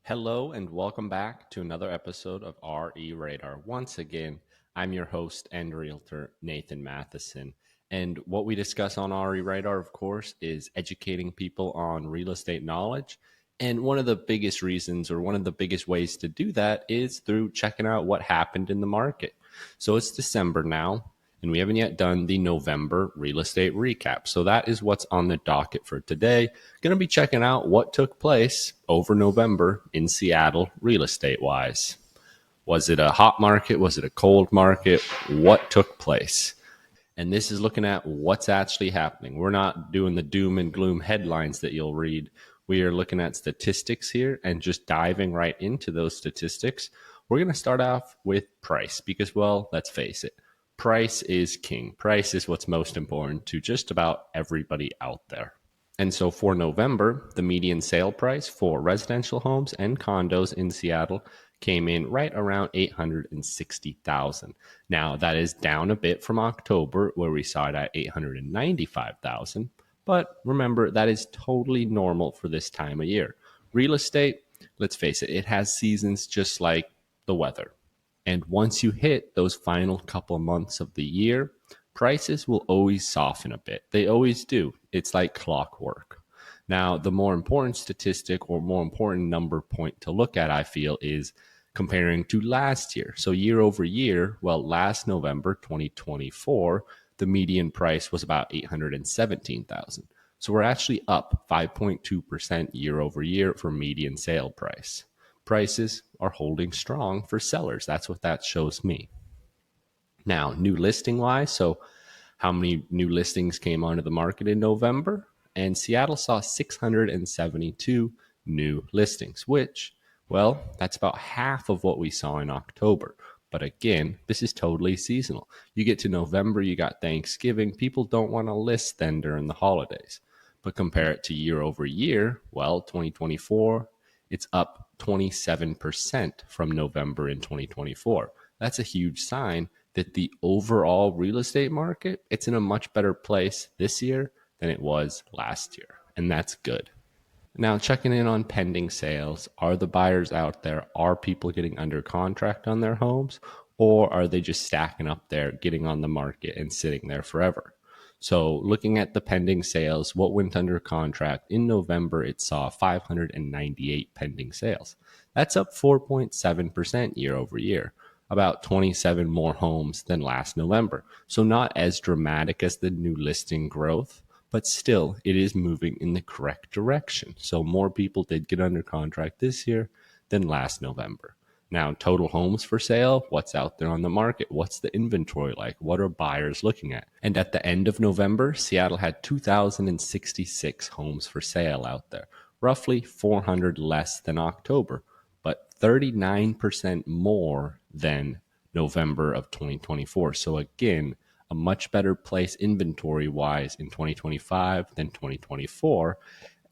Hello and welcome back to another episode of RE Radar. Once again, I'm your host and realtor, Nathan Matheson. And what we discuss on RE Radar, of course, is educating people on real estate knowledge. And one of the biggest reasons or one of the biggest ways to do that is through checking out what happened in the market. So it's December now, and we haven't yet done the November real estate recap. So that is what's on the docket for today. Going to be checking out what took place over November in Seattle real estate wise. Was it a hot market? Was it a cold market? What took place? And this is looking at what's actually happening. We're not doing the doom and gloom headlines that you'll read. We are looking at statistics here and just diving right into those statistics. We're going to start off with price because, well, let's face it, price is king. Price is what's most important to just about everybody out there. And so for November, the median sale price for residential homes and condos in Seattle came in right around 860,000. Now that is down a bit from October where we saw it at 895,000, but remember that is totally normal for this time of year. Real estate, let's face it, it has seasons just like the weather. And once you hit those final couple months of the year, prices will always soften a bit. They always do. It's like clockwork. Now, the more important statistic or more important number point to look at, I feel, is comparing to last year. So year over year, well, last November 2024, the median price was about 817,000. So we're actually up 5.2% year over year for median sale price. Prices are holding strong for sellers. That's what that shows me. Now, new listing wise, so how many new listings came onto the market in November? And Seattle saw 672 new listings, which, well, that's about half of what we saw in October. But again, this is totally seasonal. You get to November, you got Thanksgiving. People don't want to list then during the holidays. But compare it to year over year, well, 2024, it's up 27% from November in 2024. That's a huge sign that the overall real estate market, it's in a much better place this year than it was last year. And that's good. Now, checking in on pending sales. Are the buyers out there? Are people getting under contract on their homes? Or are they just stacking up there, getting on the market and sitting there forever? So looking at the pending sales, what went under contract in November, it saw 598 pending sales. That's up 4.7% year over year, about 27 more homes than last November. So not as dramatic as the new listing growth, but still it is moving in the correct direction. So more people did get under contract this year than last November. Now, total homes for sale, what's out there on the market? What's the inventory like? What are buyers looking at? And at the end of November, Seattle had 2,066 homes for sale out there, roughly 400 less than October, but 39% more than November of 2024. So again, a much better place inventory wise in 2025 than 2024.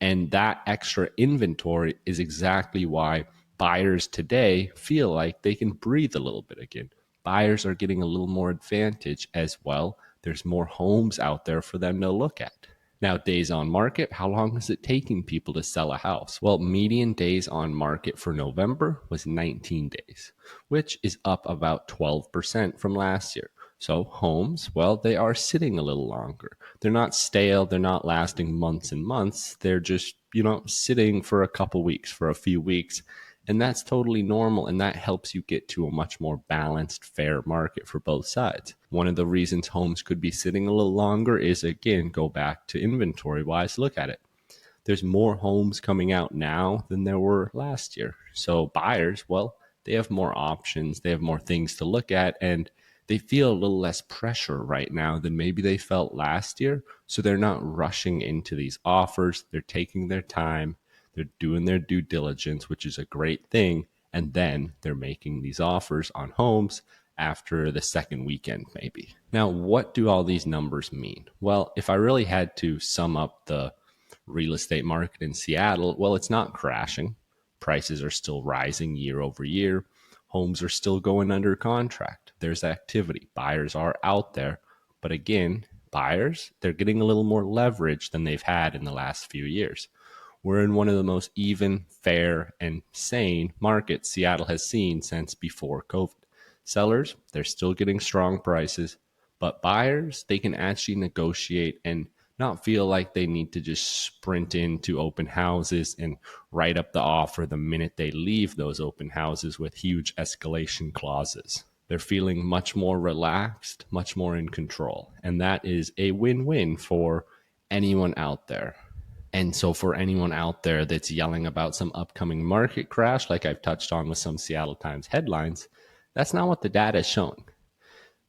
And that extra inventory is exactly why buyers today feel like they can breathe a little bit again. Buyers are getting a little more advantage as well. There's more homes out there for them to look at. Now, days on market, how long is it taking people to sell a house? Well, median days on market for November was 19 days, which is up about 12% from last year. So homes, well, they are sitting a little longer. They're not stale. They're not lasting months and months. They're just, sitting for a couple weeks, for a few weeks. And that's totally normal. And that helps you get to a much more balanced, fair market for both sides. One of the reasons homes could be sitting a little longer is, again, go back to inventory wise. Look at it. There's more homes coming out now than there were last year. So buyers, well, they have more options. They have more things to look at. And they feel a little less pressure right now than maybe they felt last year. So they're not rushing into these offers. They're taking their time. They're doing their due diligence, which is a great thing. And then they're making these offers on homes after the second weekend, maybe. Now, what do all these numbers mean? Well, if I really had to sum up the real estate market in Seattle, well, it's not crashing. Prices are still rising year over year. Homes are still going under contract. There's activity. Buyers are out there. But again, buyers, they're getting a little more leverage than they've had in the last few years. We're in one of the most even, fair, and sane markets Seattle has seen since before COVID. Sellers, they're still getting strong prices, but buyers, they can actually negotiate and not feel like they need to just sprint into open houses and write up the offer the minute they leave those open houses with huge escalation clauses. They're feeling much more relaxed, much more in control. And that is a win-win for anyone out there. And so for anyone out there that's yelling about some upcoming market crash, like I've touched on with some Seattle Times headlines, that's not what the data is showing.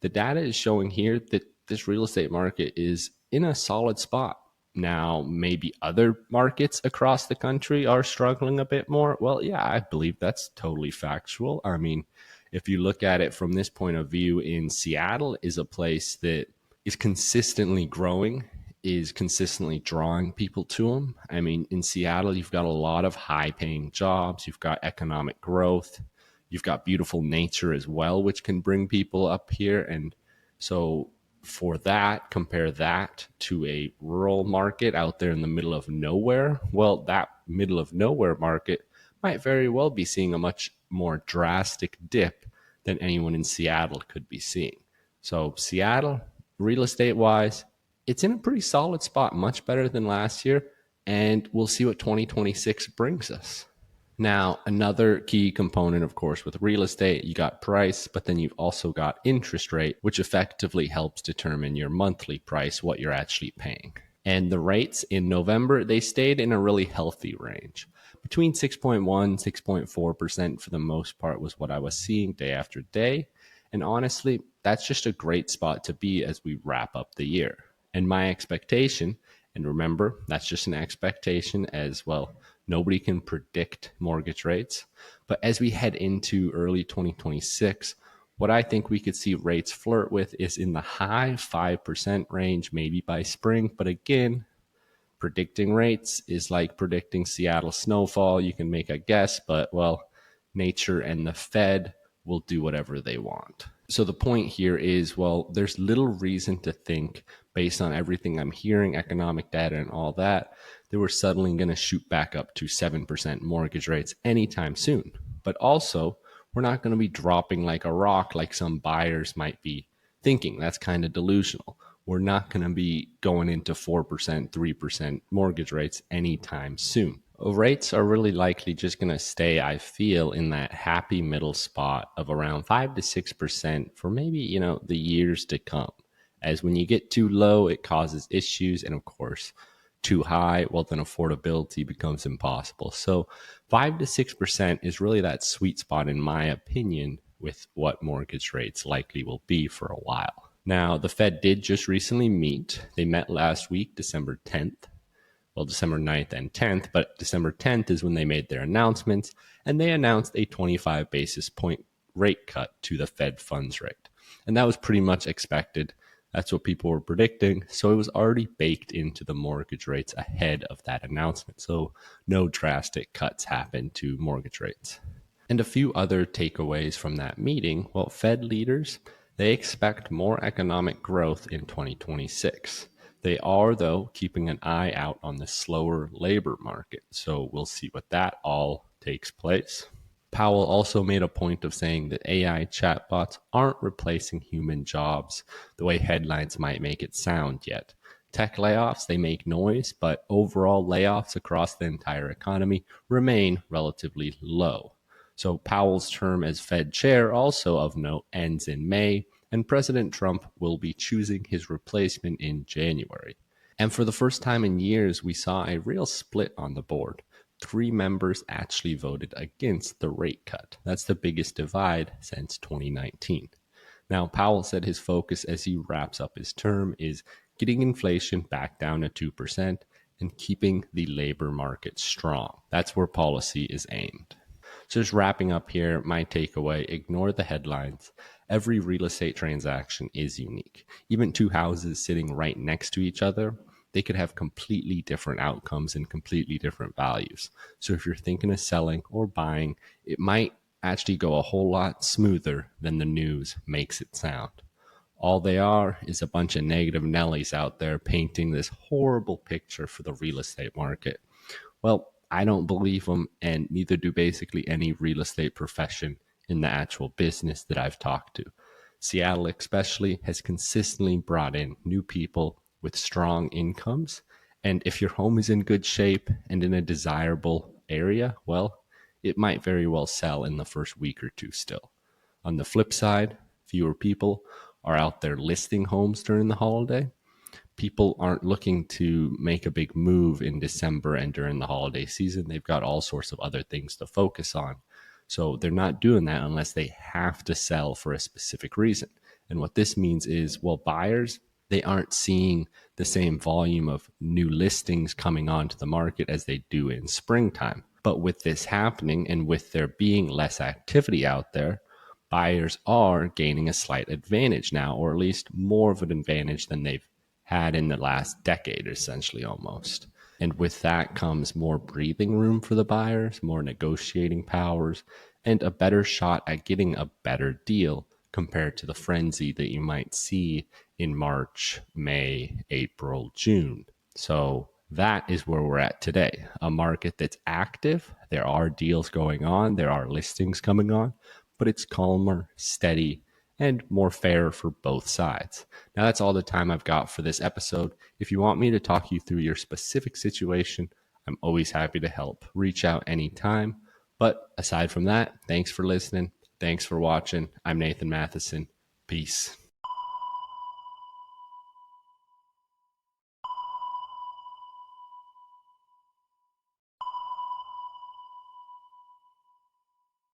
The data is showing here that this real estate market is in a solid spot. Now, maybe other markets across the country are struggling a bit more. Well, yeah, I believe that's totally factual. I mean, if you look at it from this point of view, in Seattle is a place that is consistently growing, is consistently drawing people to them. I mean, in Seattle, you've got a lot of high paying jobs, you've got economic growth, you've got beautiful nature as well, which can bring people up here. And so for that, compare that to a rural market out there in the middle of nowhere. Well, that middle of nowhere market might very well be seeing a much more drastic dip than anyone in Seattle could be seeing. So Seattle, real estate wise, it's in a pretty solid spot, much better than last year. And we'll see what 2026 brings us. Now, another key component, of course, with real estate, you got price, but then you've also got interest rate, which effectively helps determine your monthly price, what you're actually paying. And the rates in November, they stayed in a really healthy range. Between 6.1, 6.4% for the most part was what I was seeing day after day. And honestly, that's just a great spot to be as we wrap up the year. And my expectation, and remember, that's just an expectation as well. Nobody can predict mortgage rates. But as we head into early 2026, what I think we could see rates flirt with is in the high 5% range, maybe by spring. But again, predicting rates is like predicting Seattle snowfall. You can make a guess, but well, nature and the Fed will do whatever they want. So the point here is, well, there's little reason to think, based on everything I'm hearing, economic data and all that we're suddenly going to shoot back up to 7% mortgage rates anytime soon. But also, we're not going to be dropping like a rock like some buyers might be thinking. That's kind of delusional. We're not going to be going into 4%, 3% mortgage rates anytime soon. Rates are really likely just going to stay, I feel, in that happy middle spot of around 5 to 6% for maybe, the years to come. As when you get too low, it causes issues. And of course, too high, well, then affordability becomes impossible. So 5 to 6% is really that sweet spot, in my opinion, with what mortgage rates likely will be for a while. Now, the Fed did just recently meet. They met last week, December 10th. Well, December 9th and 10th, but December 10th is when they made their announcements, and they announced a 25 basis point rate cut to the Fed funds rate. And that was pretty much expected. That's what people were predicting. So it was already baked into the mortgage rates ahead of that announcement. So no drastic cuts happened to mortgage rates. And a few other takeaways from that meeting. Well, Fed leaders, they expect more economic growth in 2026. They are, though, keeping an eye out on the slower labor market. So we'll see what that all takes place. Powell also made a point of saying that AI chatbots aren't replacing human jobs the way headlines might make it sound yet. Tech layoffs, they make noise, but overall layoffs across the entire economy remain relatively low. So Powell's term as Fed chair, also of note, ends in May, and President Trump will be choosing his replacement in January. And for the first time in years, we saw a real split on the board. 3 members actually voted against the rate cut. That's the biggest divide since 2019. Now, Powell said his focus as he wraps up his term is getting inflation back down to 2% and keeping the labor market strong. That's where policy is aimed. So just wrapping up here, my takeaway, ignore the headlines. Every real estate transaction is unique. Even 2 houses sitting right next to each other, they could have completely different outcomes and completely different values. So if you're thinking of selling or buying, it might actually go a whole lot smoother than the news makes it sound. All they are is a bunch of negative Nellies out there painting this horrible picture for the real estate market. Well, I don't believe them, and neither do basically any real estate profession in the actual business that I've talked to. Seattle, especially, has consistently brought in new people with strong incomes. And if your home is in good shape and in a desirable area, well, it might very well sell in the first week or two still. On the flip side, fewer people are out there listing homes during the holiday. People aren't looking to make a big move in December and during the holiday season. They've got all sorts of other things to focus on. So they're not doing that unless they have to sell for a specific reason. And what this means is, well, buyers, they aren't seeing the same volume of new listings coming onto the market as they do in springtime. But with this happening and with there being less activity out there, buyers are gaining a slight advantage now, or at least more of an advantage than they've had in the last decade, essentially almost. And with that comes more breathing room for the buyers, more negotiating powers, and a better shot at getting a better deal compared to the frenzy that you might see in March, May, April, June. So that is where we're at today. A market that's active. There are deals going on, there are listings coming on, but it's calmer, steady, and more fair for both sides. Now, that's all the time I've got for this episode. If you want me to talk you through your specific situation, I'm always happy to help. Reach out anytime. But aside from that, thanks for listening. Thanks for watching. I'm Nathan Matheson. Peace.